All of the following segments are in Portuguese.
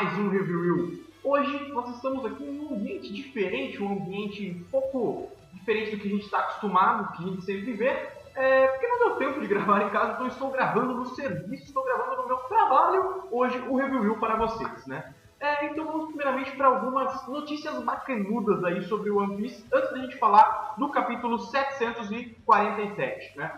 mais um Review. Hoje nós estamos aqui em um ambiente diferente, um ambiente um pouco diferente do que a gente está acostumado, que a gente sempre vê, porque não deu tempo de gravar em casa, então estou gravando no serviço, estou gravando no meu trabalho, hoje o Review para vocês, né? Então vamos primeiramente para algumas notícias bacanudas aí sobre o One Piece, antes da gente falar do capítulo 747, né?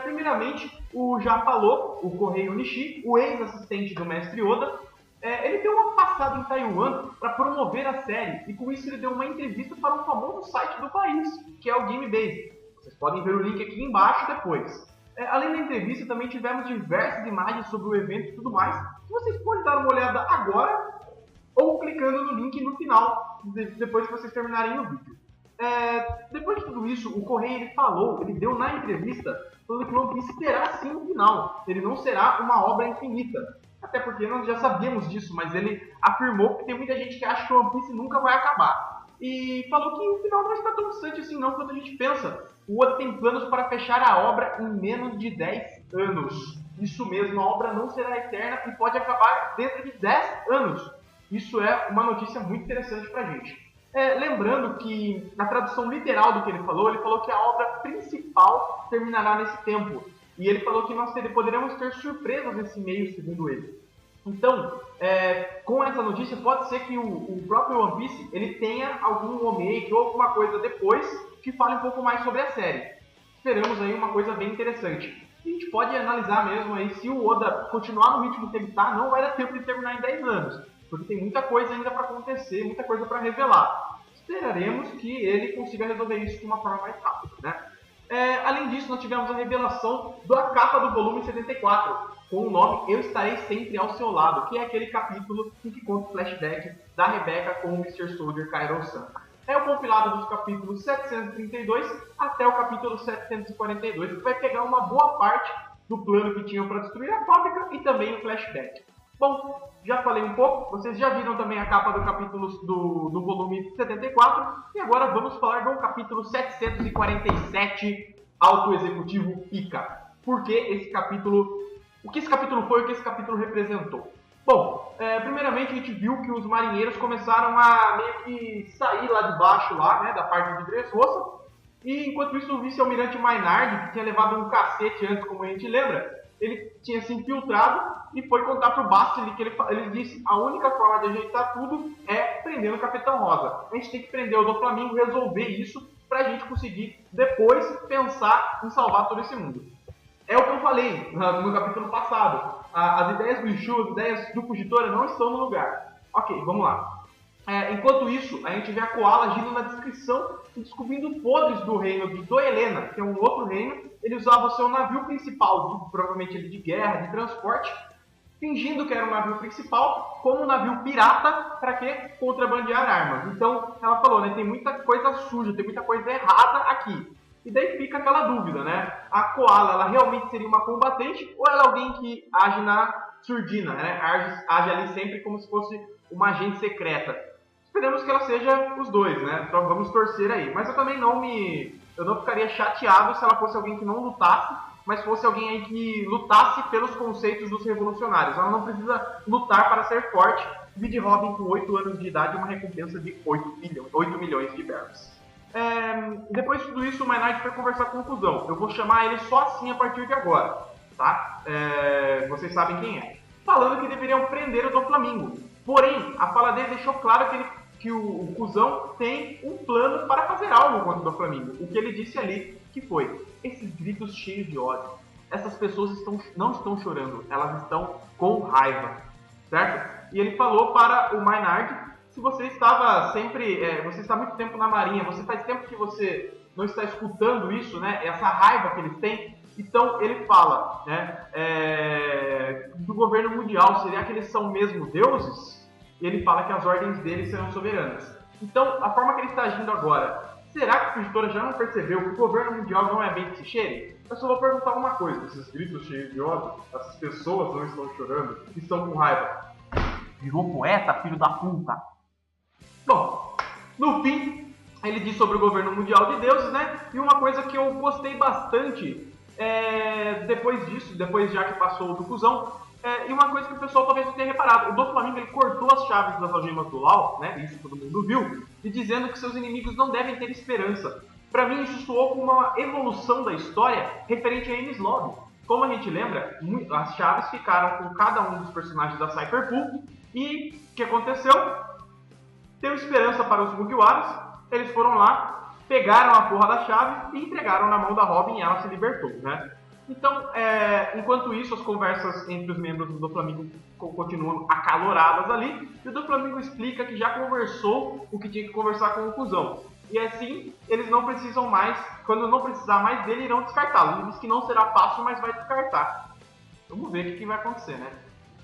Primeiramente, o já falou, o Kohei Onishi, o ex-assistente do mestre Oda, ele deu uma passada em Taiwan para promover a série, e com isso ele deu uma entrevista para um famoso site do país, que é o GameBase. Vocês podem ver o link aqui embaixo depois. Além da entrevista, também tivemos diversas imagens sobre o evento e tudo mais, que vocês podem dar uma olhada agora, ou clicando no link no final, depois que vocês terminarem o vídeo. Depois de tudo isso, o Kohei ele deu na entrevista, falando que o One Piece terá sim um final, ele não será uma obra infinita. Até porque nós já sabíamos disso, mas ele afirmou que tem muita gente que acha que o One Piece nunca vai acabar. E falou que o final não está tão distante assim não quanto a gente pensa. O Oda tem planos para fechar a obra em menos de 10 anos. Isso mesmo, a obra não será eterna e pode acabar dentro de 10 anos. Isso é uma notícia muito interessante pra gente. Lembrando que, na tradução literal do que ele falou que a obra principal terminará nesse tempo. E ele falou que nós poderemos ter surpresas nesse meio, segundo ele. Então, com essa notícia, pode ser que o próprio One Piece ele tenha algum remake ou alguma coisa depois que fale um pouco mais sobre a série. Esperamos aí uma coisa bem interessante. A gente pode analisar mesmo aí se o Oda continuar no ritmo que ele está, não vai dar tempo de terminar em 10 anos. Porque tem muita coisa ainda para acontecer, muita coisa para revelar. Esperaremos que ele consiga resolver isso de uma forma mais rápida, né? Além disso, nós tivemos a revelação da capa do volume 74, com o nome Eu Estarei Sempre ao Seu Lado, que é aquele capítulo em que conta o flashback da Rebecca com o Mr. Soldier Kaido-san. É o compilado dos capítulos 732 até o capítulo 742, que vai pegar uma boa parte do plano que tinham para destruir a fábrica e também o flashback. Bom, já falei um pouco, vocês já viram também a capa do capítulo do volume 74, e agora vamos falar do capítulo 747, Alto Executivo Pika. Por que esse capítulo, o que esse capítulo foi, o que esse capítulo representou? Bom, primeiramente a gente viu que os marinheiros começaram a meio que sair lá de baixo, né, da parte de Dressrosa, e enquanto isso o vice-almirante Maynard, que tinha levado um cacete antes, como a gente lembra, ele tinha se infiltrado e foi contar pro Bastille que ele disse a única forma de ajeitar tudo é prender o Capitão Rosa. A gente tem que prender o Doflamingo, resolver isso pra gente conseguir depois pensar em salvar todo esse mundo. É o que eu falei no capítulo passado. As ideias do Ishu, as ideias do Fujitora não estão no lugar. Ok, vamos lá. Enquanto isso, a gente vê a Koala agindo na descrição e descobrindo podres do reino de Doelena, que é um outro reino. Ele usava o seu navio principal, provavelmente ele de guerra, de transporte, fingindo que era o navio principal, como um navio pirata, para quê? Contrabandear armas. Então, ela falou, né, tem muita coisa suja, tem muita coisa errada aqui. E daí fica aquela dúvida, né? A Koala, ela realmente seria uma combatente ou ela é alguém que age na surdina, né? Age ali sempre como se fosse uma agente secreta. Esperamos que ela seja os dois, né? Então vamos torcer aí. Mas eu também não ficaria chateado se ela fosse alguém que não lutasse, mas fosse alguém aí que lutasse pelos conceitos dos revolucionários. Ela não precisa lutar para ser forte. Vide Robin com 8 anos de idade, uma recompensa de 8 milhões de berries. Depois de tudo isso, o Maynard foi conversar com o Cusão. Eu vou chamar ele só assim a partir de agora, tá? Vocês sabem quem é. Falando que deveriam prender o Doflamingo. Porém, a fala dele deixou claro que o Cusão tem um plano para fazer algo contra o Doflamingo. O que ele disse ali, que foi, esses gritos cheios de ódio. Essas pessoas não estão chorando, elas estão com raiva, certo? E ele falou para o Maynard, se você estava você está muito tempo na marinha, você faz tempo que você não está escutando isso, né? Essa raiva que eles têm. Então ele fala, né? Do governo mundial, será que eles são mesmo deuses? E ele fala que as ordens deles serão soberanas. Então, a forma que ele está agindo agora, será que o Fujitora já não percebeu que o governo mundial não é bem que se cheire? Eu só vou perguntar uma coisa, esses gritos cheios de ódio, essas pessoas não estão chorando, estão com raiva. Virou poeta, filho da puta! Bom, no fim, ele diz sobre o governo mundial de deuses, né? E uma coisa que eu gostei bastante, depois disso, depois já que passou do Cusão, E uma coisa que o pessoal talvez não tenha reparado, o Doflamingo ele cortou as chaves das algemas do Law, né? Isso todo mundo viu, e dizendo que seus inimigos não devem ter esperança. Pra mim isso soou como uma evolução da história referente a Enies Lobby. Como a gente lembra, as chaves ficaram com cada um dos personagens da Cypherpunk, e o que aconteceu? Deu esperança para os Mugiwaras, eles foram lá, pegaram a porra da chave e entregaram na mão da Robin e ela se libertou, né? Então, enquanto isso, as conversas entre os membros do Doflamingo continuam acaloradas ali, e o Doflamingo explica que já conversou o que tinha que conversar com o Cuzão. E assim, eles não precisam mais, quando não precisar mais dele, irão descartá-lo. Ele diz que não será fácil, mas vai descartar. Vamos ver o que vai acontecer, né?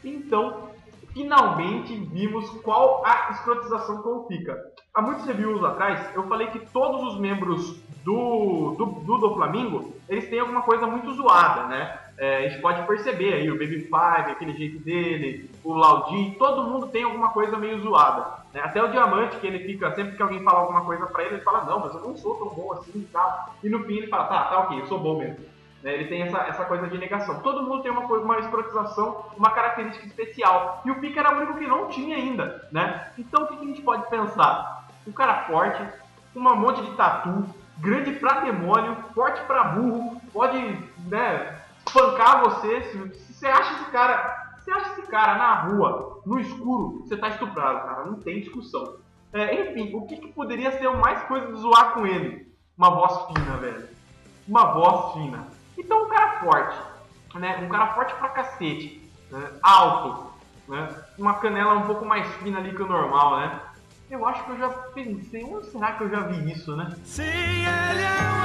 Então, finalmente vimos qual a escrotização com o Pika. Há muitos reviews atrás, eu falei que todos os membros do Doflamingo, eles têm alguma coisa muito zoada, né? A gente pode perceber aí o Baby Five, aquele jeito dele, o Laudi, todo mundo tem alguma coisa meio zoada, né? Até o Diamante, que ele fica, sempre que alguém fala alguma coisa pra ele, ele fala, não, mas eu não sou tão bom assim e tal. E no fim ele fala, tá ok, eu sou bom mesmo. Ele tem essa coisa de negação. Todo mundo tem uma escrotização, uma característica especial. E o Pika era o único que não tinha ainda, né? Então o que a gente pode pensar? Um cara forte, com um monte de tatu, grande pra demônio, forte pra burro, pode, né, espancar você. Se você acha esse cara na rua, no escuro, você tá estuprado, cara. Não tem discussão. Enfim, o que poderia ser mais coisa de zoar com ele? Uma voz fina, velho. Uma voz fina. Então um cara forte, né? Um cara forte pra cacete, né? Alto, né? Uma canela um pouco mais fina ali que o normal, né? Eu acho que eu já pensei, onde será que eu já vi isso, né? Se ele é um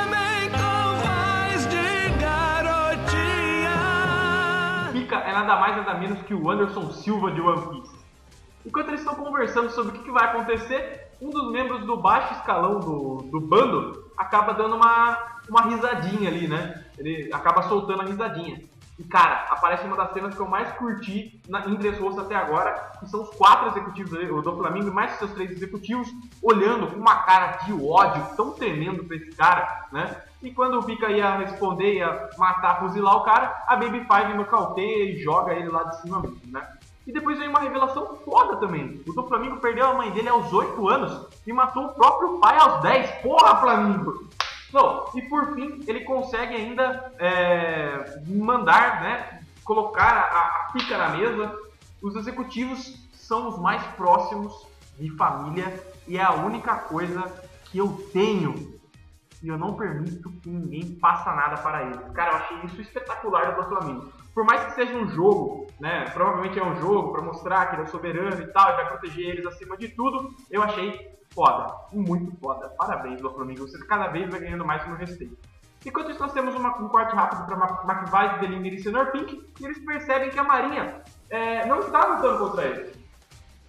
homem com voz de garotinha. Pika é nada mais nada menos que o Anderson Silva de One Piece. Enquanto eles estão conversando sobre o que vai acontecer, um dos membros do baixo escalão do bando acaba dando uma risadinha ali, né? Ele acaba soltando a risadinha. E cara, aparece uma das cenas que eu mais curti em Dressrosa até agora, que são os 4 executivos ali, o Doflamingo e mais seus 3 executivos, olhando com uma cara de ódio tão tremendo pra esse cara, né? E quando o Pika ia responder, ia matar, fuzilar o cara, a Baby Five nocauteia e joga ele lá de cima mesmo, né? E depois veio uma revelação foda também. O Doflamingo perdeu a mãe dele aos 8 anos e matou o próprio pai aos 10. Porra, Flamingo! Não, e por fim, ele consegue ainda mandar, né, colocar a Pika na mesa. Os executivos são os mais próximos de família e é a única coisa que eu tenho. E eu não permito que ninguém faça nada para eles. Cara, eu achei isso espetacular do Doflamingo. Por mais que seja um jogo, né, provavelmente é um jogo para mostrar que ele é soberano e tal, e vai proteger eles acima de tudo, eu achei foda, muito foda. Parabéns, Doflamingo, você cada vez vai ganhando mais no respeito. Enquanto isso, nós temos um corte rápido para McVice, Delinger e Senhor Pink, e eles percebem que a Marinha não está lutando contra eles.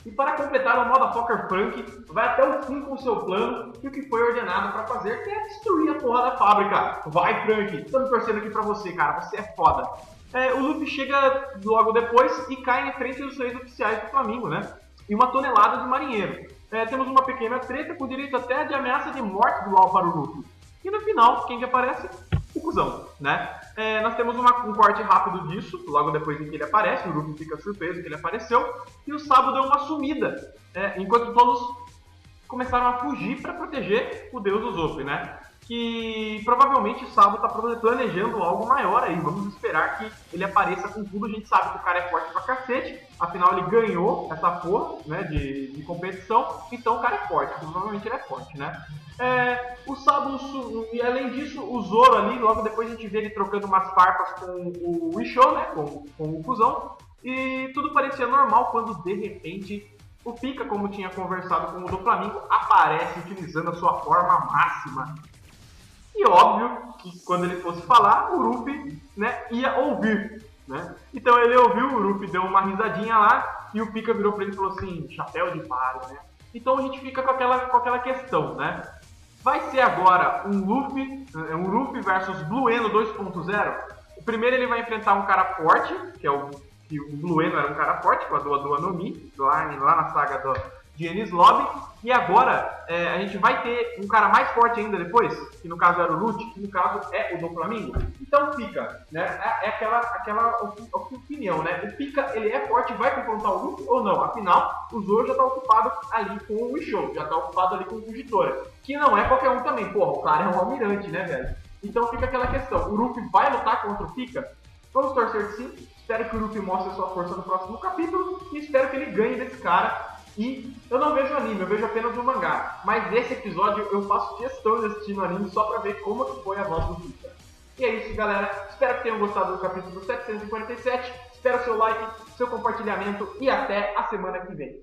E para completar, o Motherfucker Frank vai até o fim com o seu plano e o que foi ordenado para fazer, que é destruir a porra da fábrica. Vai, Frank, estamos torcendo aqui pra você, cara, você é foda. O Luffy chega logo depois e cai em frente dos 3 oficiais do Flamingo, né? E uma tonelada de marinheiro. Temos uma pequena treta com direito até de ameaça de morte do Law para o Luffy. E no final, quem que aparece? O Cuzão, né? Nós temos um corte rápido disso, logo depois em que ele aparece, o Luffy fica surpreso que ele apareceu, e o Sabo deu uma sumida, enquanto todos começaram a fugir para proteger o deus Usopp, né? Que provavelmente o Sabo está planejando algo maior aí, vamos esperar que ele apareça com tudo. A gente sabe que o cara é forte pra cacete, afinal ele ganhou essa porra, né, de competição, então o cara é forte, provavelmente ele é forte, né? O Sabo, e além disso, o Zoro ali, logo depois a gente vê ele trocando umas farpas com o Isho, né, com o Cuzão, e tudo parecia normal quando de repente o Pika, como tinha conversado com o Doflamingo, aparece utilizando a sua forma máxima. E óbvio que quando ele fosse falar, o Luffy, né, ia ouvir, né? Então ele ouviu, o Luffy deu uma risadinha lá e o Pika virou pra ele e falou assim, chapéu de palha, né? Então a gente fica com aquela questão, né? Vai ser agora um Luffy versus Blue Eno 2.0? O primeiro ele vai enfrentar um cara forte, que o Blue Eno era um cara forte, com a Doa no Mi, lá na saga de Enies Lobby. E agora a gente vai ter um cara mais forte ainda depois, que no caso era o Lute, que no caso é o do Flamengo. Então fica, né? É aquela opinião, né? O Pika, ele é forte, vai confrontar o Luffy ou não? Afinal, o Zoro já tá ocupado ali com o Wishow, já tá ocupado ali com o Fugitora, que não é qualquer um também. Porra, o cara é um almirante, né, velho? Então fica aquela questão, o Luffy vai lutar contra o Pika? Vamos torcer sim. Espero que o Luffy mostre a sua força no próximo capítulo e espero que ele ganhe desse cara. E eu não vejo anime, eu vejo apenas o mangá. Mas nesse episódio eu faço questão de assistir no anime só pra ver como que foi a voz do Pika. E é isso, galera. Espero que tenham gostado do capítulo 747. Espero seu like, seu compartilhamento e até a semana que vem.